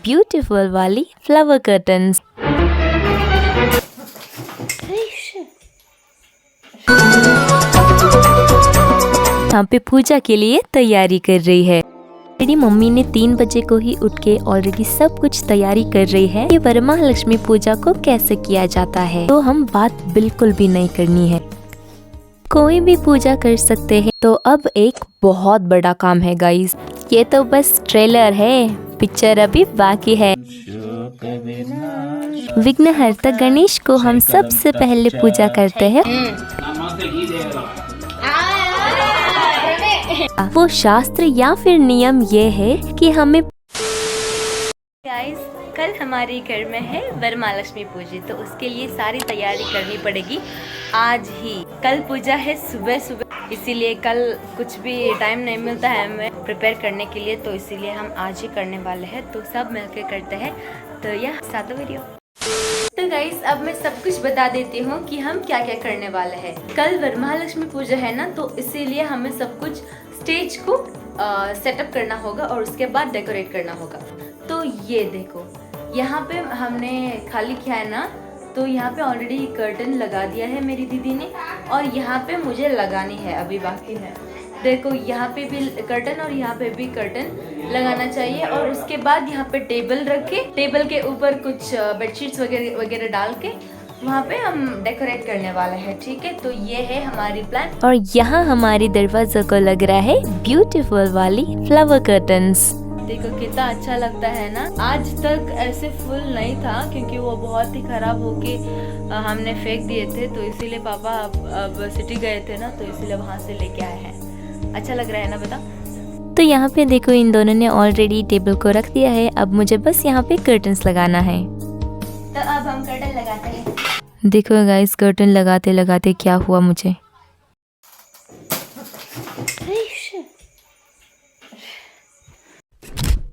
Beautiful वाली flower curtains. यहाँ पे पूजा के लिए तैयारी कर रही है। मेरी मम्मी ने 3 बजे को ही उठ के ऑलरेडी सब कुछ तैयारी कर रही है कि वरमहालक्ष्मी पूजा को कैसे किया जाता है, तो हम बात बिल्कुल भी नहीं करनी है। कोई भी पूजा कर सकते हैं। तो अब एक बहुत बड़ा काम है गाइस, ये तो बस ट्रेलर है, पिक्चर अभी बाकी है। विघ्नहर्ता गणेश को हम सबसे पहले पूजा करते हैं। वो शास्त्र या फिर नियम ये है कि हमें गाइस कल हमारे घर में है वरमहालक्ष्मी पूजा, तो उसके लिए सारी तैयारी करनी पड़ेगी आज ही। कल पूजा है सुबह सुबह, इसीलिए कल कुछ भी टाइम नहीं मिलता है हमें प्रिपेयर करने के लिए, तो इसीलिए हम आज ही करने वाले हैं। तो सब मिलकर करते हैं। तो यह सादा वीडियो। तो गाइस अब मैं सब कुछ बता देती हूँ कि हम क्या क्या करने वाले हैं। कल वरमहालक्ष्मी पूजा है ना, तो इसीलिए हमें सब कुछ स्टेज को सेटअप करना होगा और उसके बाद डेकोरेट करना होगा। तो ये देखो यहाँ पे हमने खाली किया है ना, तो यहाँ पे ऑलरेडी कर्टन लगा दिया है मेरी दीदी ने, और यहाँ पे मुझे लगानी है, अभी बाकी है। देखो यहाँ पे भी कर्टन और यहाँ पे भी कर्टन लगाना चाहिए। और उसके बाद यहाँ पे टेबल रख के, टेबल के ऊपर कुछ बेडशीट्स वगैरह वगैरह डाल के वहाँ पे हम डेकोरेट करने वाले हैं। ठीक है, तो ये है हमारी प्लान। और यहाँ हमारी दरवाजा को लग रहा है ब्यूटीफुल वाली फ्लावर कर्टन्स। देखो कितना अच्छा लगता है ना। आज तक ऐसे फूल नहीं था क्योंकि वो बहुत ही खराब होके हमने फेंक दिए थे, तो इसीलिए पापा अब सिटी गए थे ना, तो इसीलिए वहाँ से लेके आए हैं। अच्छा लग रहा है ना, बता। तो यहाँ पे देखो इन दोनों ने ऑलरेडी टेबल को रख दिया है, अब मुझे बस यहाँ पे कर्टन्स लगाना है। तो अब हम कर्टन लगाते हैं। देखो गाइस कर्टन लगाते लगाते क्या हुआ मुझे।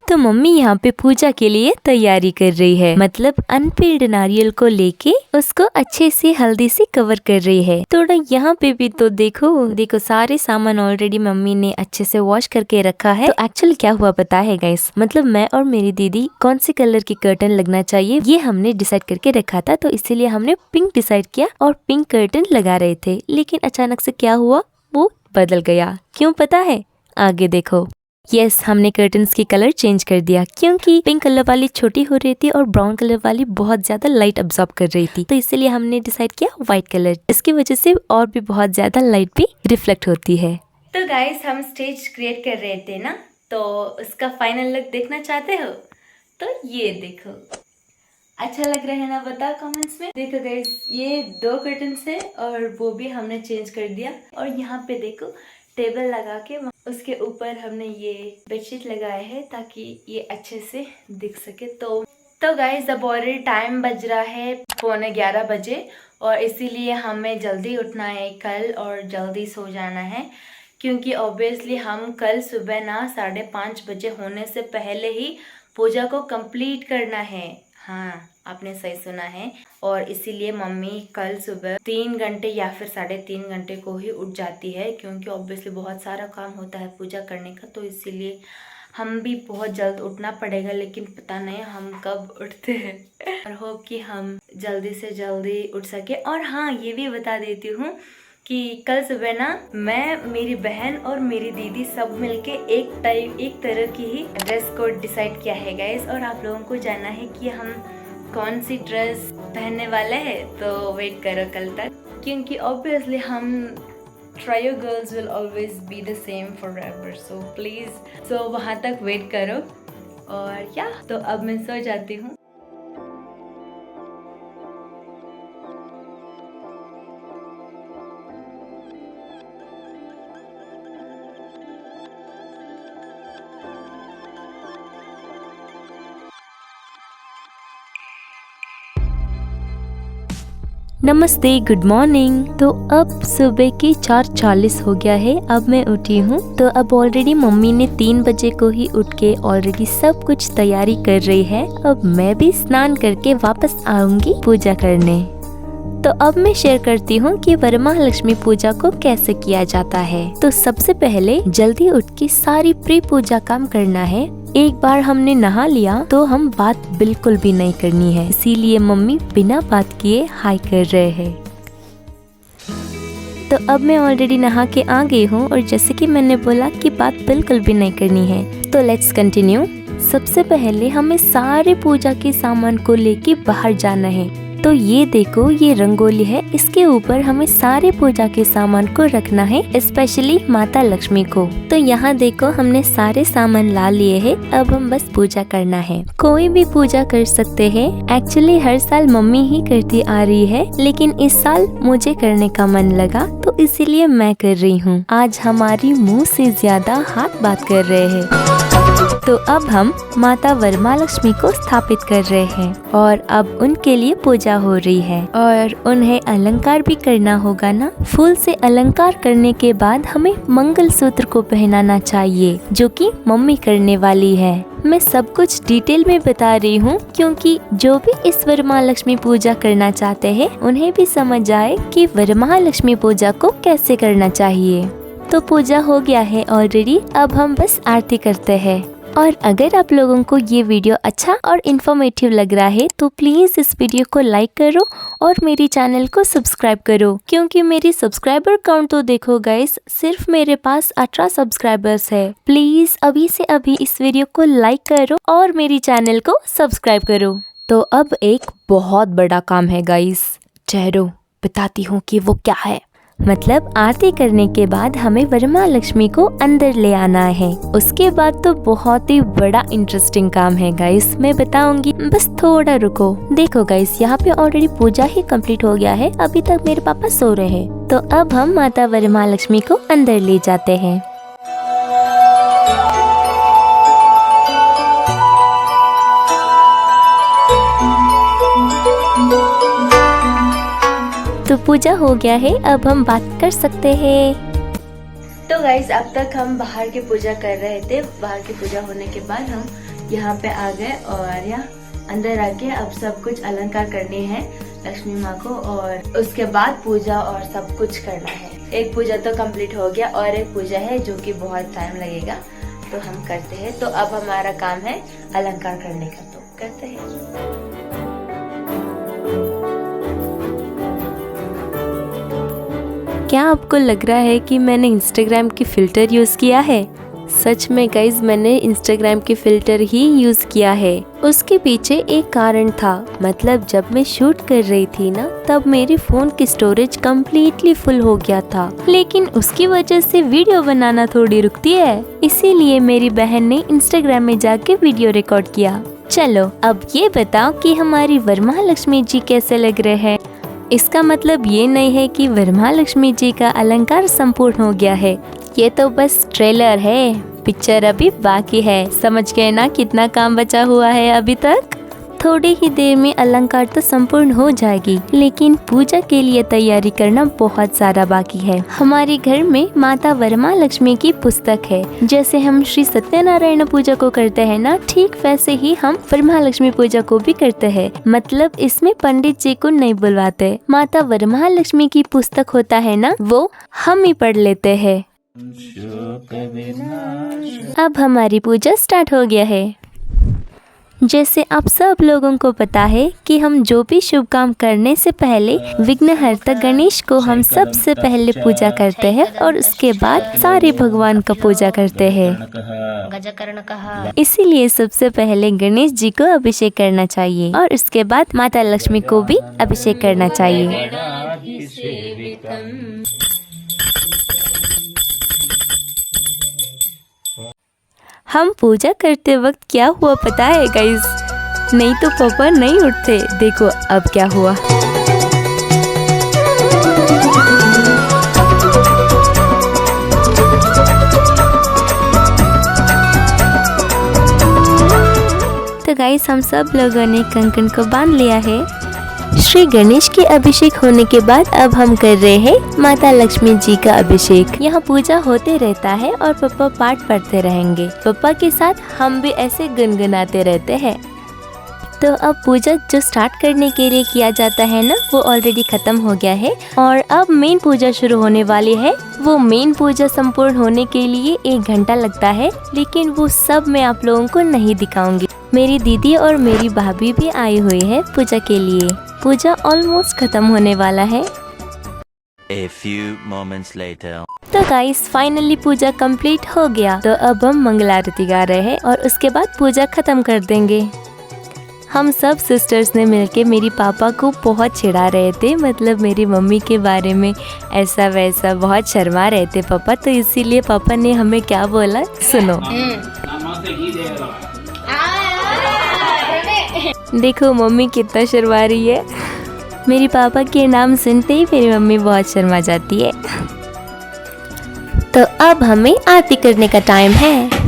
तो मम्मी यहाँ पे पूजा के लिए तैयारी कर रही है, मतलब अनपील्ड नारियल को लेके उसको अच्छे से हल्दी से कवर कर रही है। थोड़ा यहाँ पे भी तो देखो सारे सामान ऑलरेडी मम्मी ने अच्छे से वॉश करके रखा है। तो एक्चुअली क्या हुआ पता है गाइस, मतलब मैं और मेरी दीदी कौन से कलर की कर्टन लगना चाहिए ये हमने डिसाइड करके रखा था, तो इसीलिए हमने पिंक डिसाइड किया और पिंक कर्टन लगा रहे थे। लेकिन अचानक से क्या हुआ, वो बदल गया। क्यों पता है, आगे देखो। यस, हमने कर्टन्स की कलर चेंज कर दिया क्योंकि पिंक कलर वाली छोटी हो रही थी और ब्राउन कलर वाली बहुत ज्यादा लाइट अब्सॉर्ब कर रही थी, तो इसलिए हमने डिसाइड किया व्हाइट कलर। इसकी वजह से और भी बहुत ज्यादा लाइट भी रिफ्लेक्ट होती है। तो गाइस हम स्टेज क्रिएट कर रहे थे ना, तो उसका फाइनल लुक देखना चाहते हो? तो ये देखो, अच्छा लग रहा है ना, बता कमेंट्स में। देखो गाइस ये 2 कर्टन्स है और वो भी हमने चेंज कर दिया। और यहाँ पे देखो टेबल लगा के उसके ऊपर हमने ये बेडशीट लगाए हैं ताकि ये अच्छे से दिख सके। तो गाइस अब ऑलरेडी टाइम बज रहा है 11:15 बजे, और इसीलिए हमें जल्दी उठना है कल और जल्दी सो जाना है, क्योंकि ऑब्वियसली हम कल सुबह ना 5:30 बजे होने से पहले ही पूजा को कंप्लीट करना है। हाँ, आपने सही सुना है। और इसीलिए मम्मी कल सुबह 3 घंटे या फिर 3.5 घंटे को ही उठ जाती है, क्योंकि ऑब्वियसली बहुत सारा काम होता है पूजा करने का, तो इसीलिए हम भी बहुत जल्द उठना पड़ेगा। लेकिन पता नहीं हम कब उठते हैं, और होप कि हम जल्दी से जल्दी उठ सके। और हाँ, ये भी बता देती हूँ कि कल सुबह ना मैं, मेरी बहन और मेरी दीदी सब मिलके एक तरह की ही ड्रेस कोड डिसाइड किया है गाइस, और आप लोगों को जानना है कि हम कौन सी ड्रेस पहनने वाले हैं। तो वेट करो कल तक, क्योंकि ऑब्वियसली हम trio girls will always be the same forever, so please वहाँ तक वेट करो। और या तो अब मैं सो जाती हूँ। नमस्ते, गुड मॉर्निंग। तो अब सुबह के 4:40 हो गया है, अब मैं उठी हूँ। तो अब ऑलरेडी मम्मी ने 3 बजे को ही उठ के ऑलरेडी सब कुछ तैयारी कर रही है। अब मैं भी स्नान करके वापस आऊंगी पूजा करने। तो अब मैं शेयर करती हूँ कि वरमहालक्ष्मी पूजा को कैसे किया जाता है। तो सबसे पहले जल्दी उठ के सारी प्री पूजा काम करना है। एक बार हमने नहा लिया तो हम बात बिल्कुल भी नहीं करनी है, इसीलिए मम्मी बिना बात किए हाय कर रहे हैं। तो अब मैं ऑलरेडी नहा के आ गई हूँ और जैसे कि मैंने बोला कि बात बिल्कुल भी नहीं करनी है, तो लेट्स कंटिन्यू। सबसे पहले हमें सारे पूजा के सामान को लेके बाहर जाना है। तो ये देखो, ये रंगोली है, इसके ऊपर हमें सारे पूजा के सामान को रखना है, स्पेशली माता लक्ष्मी को। तो यहाँ देखो हमने सारे सामान ला लिए हैं, अब हम बस पूजा करना है। कोई भी पूजा कर सकते हैं। एक्चुअली हर साल मम्मी ही करती आ रही है, लेकिन इस साल मुझे करने का मन लगा तो इसीलिए मैं कर रही हूँ। आज हमारी मुँह से ज्यादा हाथ बात कर रहे हैं। तो अब हम माता वरमालक्ष्मी को स्थापित कर रहे हैं और अब उनके लिए पूजा हो रही है और उन्हें अलंकार भी करना होगा ना। फूल से अलंकार करने के बाद हमें मंगलसूत्र को पहनाना चाहिए, जो कि मम्मी करने वाली है। मैं सब कुछ डिटेल में बता रही हूँ क्योंकि जो भी इस वरमहालक्ष्मी पूजा करना चाहते हैं उन्हें भी समझ आए कि वरमहालक्ष्मी पूजा को कैसे करना चाहिए। तो पूजा हो गया है ऑलरेडी, अब हम बस आरती करते हैं। और अगर आप लोगों को ये वीडियो अच्छा और इन्फॉर्मेटिव लग रहा है तो प्लीज इस वीडियो को लाइक करो और मेरी चैनल को सब्सक्राइब करो, क्योंकि मेरी सब्सक्राइबर काउंट तो देखो गाइस, सिर्फ मेरे पास 18 सब्सक्राइबर्स है। प्लीज अभी से अभी इस वीडियो को लाइक करो और मेरी चैनल को सब्सक्राइब करो। तो अब एक बहुत बड़ा काम है गाइस, ठहरो बताती हूँ कि वो क्या है। मतलब आरती करने के बाद हमें वरमहालक्ष्मी को अंदर ले आना है। उसके बाद तो बहुत ही बड़ा इंटरेस्टिंग काम है गाइस, मैं बताऊंगी, बस थोड़ा रुको। देखो गाइस, यहाँ पे ऑलरेडी पूजा ही कंप्लीट हो गया है, अभी तक मेरे पापा सो रहे हैं। तो अब हम माता वरमहालक्ष्मी को अंदर ले जाते हैं। तो पूजा हो गया है, अब हम बात कर सकते हैं। तो गाइस, अब तक हम बाहर की पूजा कर रहे थे। बाहर की पूजा होने के बाद हम यहाँ पे आ गए और यहाँ अंदर आके अब सब कुछ अलंकार करने हैं लक्ष्मी माँ को, और उसके बाद पूजा और सब कुछ करना है। एक पूजा तो कंप्लीट हो गया और एक पूजा है जो कि बहुत टाइम लगेगा, तो हम करते हैं। तो अब हमारा काम है अलंकार करने का, तो करते हैं। क्या आपको लग रहा है कि मैंने इंस्टाग्राम की फिल्टर यूज किया है? सच में गाइज, मैंने इंस्टाग्राम की फिल्टर ही यूज किया है। उसके पीछे एक कारण था। मतलब जब मैं शूट कर रही थी ना, तब मेरी फोन की स्टोरेज कम्प्लीटली फुल हो गया था, लेकिन उसकी वजह से वीडियो बनाना थोड़ी रुकती है, इसीलिए मेरी बहन ने इंस्टाग्राम में जाके वीडियो रिकॉर्ड किया। चलो अब ये बताओ कि हमारी वरमहालक्ष्मी जी कैसे लग रहे हैं। इसका मतलब ये नहीं है कि वरमहालक्ष्मी जी का अलंकार संपूर्ण हो गया है, ये तो बस ट्रेलर है, पिक्चर अभी बाकी है। समझ गए ना कितना काम बचा हुआ है अभी तक। थोड़ी ही देर में अलंकार तो संपूर्ण हो जाएगी, लेकिन पूजा के लिए तैयारी करना बहुत सारा बाकी है। हमारे घर में माता वरमहालक्ष्मी की पुस्तक है। जैसे हम श्री सत्यनारायण पूजा को करते हैं ना, ठीक वैसे ही हम वरमहालक्ष्मी पूजा को भी करते हैं। मतलब इसमें पंडित जी को नहीं बुलवाते, माता वरमहालक्ष्मी की पुस्तक होता है ना, वो हम ही पढ़ लेते हैं। अब हमारी पूजा स्टार्ट हो गया है। जैसे आप सब लोगों को पता है कि हम जो भी शुभ काम करने से पहले विघ्नहर्ता गणेश को हम सबसे पहले पूजा करते हैं और उसके बाद सारे भगवान का पूजा करते हैं। इसीलिए सबसे पहले गणेश जी को अभिषेक करना चाहिए और उसके बाद माता लक्ष्मी को भी अभिषेक करना चाहिए। हम पूजा करते वक्त क्या हुआ पता है गाइस? नहीं तो पापा नहीं उठते। देखो अब क्या हुआ। तो गाइस, हम सब लोगों ने कंकण को बांध लिया है। श्री गणेश के अभिषेक होने के बाद अब हम कर रहे हैं माता लक्ष्मी जी का अभिषेक। यहाँ पूजा होते रहता है और पापा पाठ पढ़ते रहेंगे। पापा के साथ हम भी ऐसे गुनगुनाते रहते हैं। तो अब पूजा जो स्टार्ट करने के लिए किया जाता है ना, वो ऑलरेडी खत्म हो गया है और अब मेन पूजा शुरू होने वाली है। वो मेन पूजा संपूर्ण होने के लिए 1 घंटा लगता है, लेकिन वो सब मैं आप लोगों को नहीं दिखाऊंगी। मेरी दीदी और मेरी भाभी भी आई हुई है पूजा के लिए। पूजा ऑलमोस्ट खत्म होने वाला है। A few moments later. तो गाइस फाइनली पूजा कंप्लीट हो गया। तो अब हम मंगलारती गा रहे हैं और उसके बाद पूजा खत्म कर देंगे। हम सब सिस्टर्स ने मिलके मेरी पापा को बहुत चिढ़ा रहे थे, मतलब मेरी मम्मी के बारे में ऐसा वैसा बहुत शर्मा रहे थे पापा। तो इसीलिए पापा ने हमें क्या बोला सुनो। देखो मम्मी कितना शर्मा रही है। मेरी पापा के नाम सुनते ही मेरी मम्मी बहुत शर्मा जाती है। तो अब हमें आरती करने का टाइम है।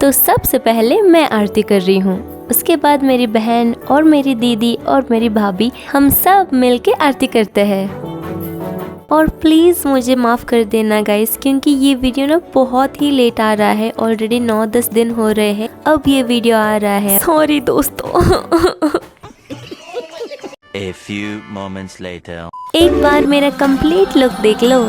तो सबसे पहले मैं आरती कर रही हूँ, उसके बाद मेरी बहन और मेरी दीदी और मेरी भाभी हम सब मिलके आरती करते हैं। और प्लीज़ मुझे माफ़ कर देना गाइस, क्योंकि ये वीडियो ना बहुत ही लेट आ रहा है। ऑलरेडी 9-10 दिन हो रहे हैं अब ये वीडियो आ रहा है। सॉरी दोस्तों। A few moments later. एक बार मेरा कंप्लीट लुक देख लो।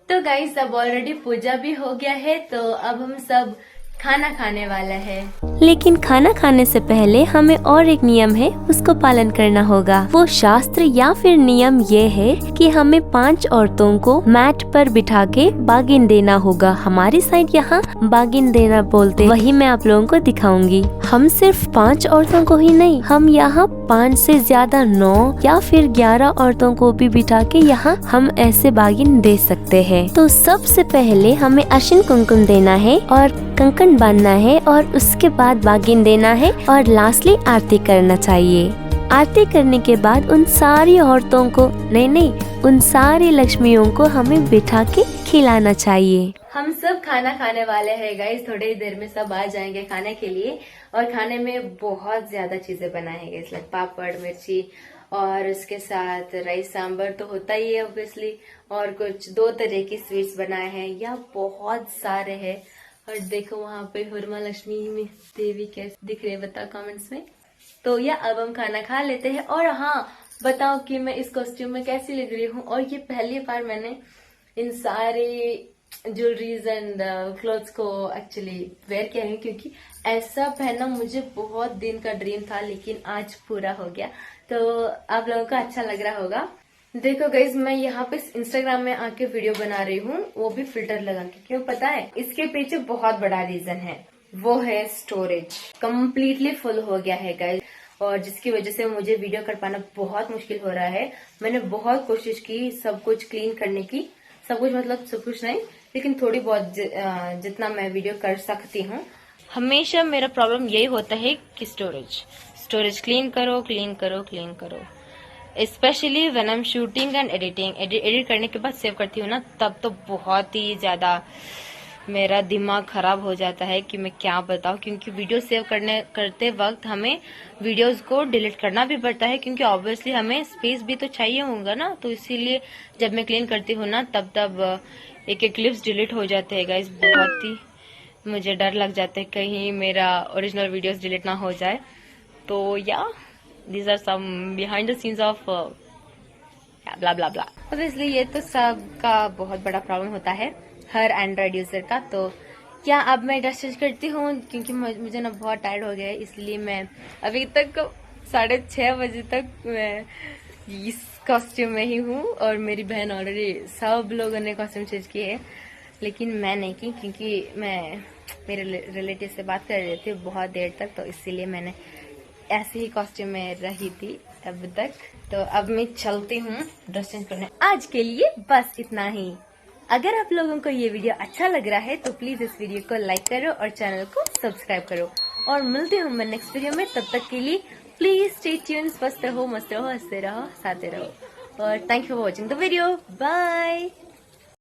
तो गाइस अब ऑलरेडी पूजा भी हो गया है, तो अब हम सब खाना खाने वाला है। लेकिन खाना खाने से पहले हमें और एक नियम है, उसको पालन करना होगा। वो शास्त्र या फिर नियम ये है कि हमें 5 औरतों को मैट पर बिठा के बागिन देना होगा। हमारी साइड यहाँ बागिन देना बोलते, वही मैं आप लोगों को दिखाऊंगी। हम सिर्फ 5 औरतों को ही नहीं, हम यहाँ 5 से ज्यादा 9 या फिर 11 औरतों को भी बिठा के यहाँ हम ऐसे बागिन दे सकते हैं। तो सबसे पहले हमें अशिन कुमकुम देना है और कंकण बांधना है और उसके बाद बागिन देना है और लास्टली आरती करना चाहिए। आरती करने के बाद उन सारी औरतों को नहीं उन सारी लक्ष्मियों को हमें बिठा के खिलाना चाहिए। हम सब खाना खाने वाले हैं गाइस, थोड़ी ही देर में सब आ जाएंगे खाने के लिए। और खाने में बहुत ज्यादा चीजें बनाएंगे, लाइक पापड़, मिर्ची और उसके साथ राइस सांबर तो होता ही है ऑब्वियसली, और कुछ 2 तरह की स्वीट्स बनाए हैं या बहुत सारे हैं। और देखो वहाँ पे हुरमा लक्ष्मी देवी कैसे दिख रहे हैं, बताओ कमेंट्स में। तो या अब हम खाना खा लेते हैं। और हाँ बताओ कि मैं इस कॉस्ट्यूम में कैसी लग रही हूँ। और ये पहली बार मैंने इन सारे ज्वेलरीज एंड क्लोथ्स को एक्चुअली वेयर किया है, क्योंकि ऐसा पहनना मुझे बहुत दिन का ड्रीम था, लेकिन आज पूरा हो गया। तो आप लोगों को अच्छा लग रहा होगा। देखो गाइज मैं यहाँ पे इंस्टाग्राम में आके वीडियो बना रही हूँ, वो भी फिल्टर लगा के। क्यों पता है? इसके पीछे बहुत बड़ा रीजन है, वो है स्टोरेज कम्प्लीटली फुल हो गया है गाइज, और जिसकी वजह से मुझे वीडियो कर पाना बहुत मुश्किल हो रहा है। मैंने बहुत कोशिश की सब कुछ क्लीन करने की, सब कुछ मतलब सब कुछ नहीं, लेकिन थोड़ी बहुत जितना मैं वीडियो कर सकती हूँ। हमेशा मेरा प्रॉब्लम यही होता है कि स्टोरेज क्लीन करो। Specially when I am shooting and editing, edit करने के बाद सेव करती हूँ ना, तब तो बहुत ही ज्यादा मेरा दिमाग खराब हो जाता है कि मैं क्या बताऊँ। क्योंकि वीडियो सेव करते वक्त हमें वीडियोस को डिलीट करना भी पड़ता है, क्योंकि ऑब्वियसली हमें स्पेस भी तो चाहिए होगा ना। तो इसीलिए जब मैं क्लीन करती हूँ ना, तब एक क्लिप्स डिलीट हो जाते हैं गाइस। बहुत ही मुझे डर लग जाता है कहीं मेरा ओरिजिनल वीडियोस डिलीट ना हो जाए। तो या These are some behind the scenes of blah blah blah. अब इसलिए ये तो सबका बहुत बड़ा प्रॉब्लम होता है हर एंड्रॉइड यूजर का। तो क्या अब मैं ड्रेस चेंज करती हूँ, क्योंकि मुझे ना बहुत टायर्ड हो गया है, इसलिए मैं अभी तक 6:30 बजे तक मैं इस कॉस्ट्यूम में ही हूँ। और मेरी बहन ऑलरेडी सब लोगों ने कॉस्ट्यूम चेंज किए है, लेकिन मैं नहीं की, क्योंकि मैं मेरे रिलेटिव से बात कर रही थी बहुत देर तक, तो इसीलिए मैंने ऐसे ही कॉस्ट्यूम में रही थी अब तक। तो अब मैं चलती हूँ ड्रेस चेंज करने। आज के लिए बस इतना ही। अगर आप लोगों को ये वीडियो अच्छा लग रहा है तो प्लीज इस वीडियो को लाइक करो और चैनल को सब्सक्राइब करो। और मिलती हूँ मैं नेक्स्ट वीडियो में, तब तक के लिए प्लीज स्टे ट्यून्ड, स्वस्थ रहो, मस्त रहो, हंसते रहो, साथे रहो। और thank you for watching the video. Bye.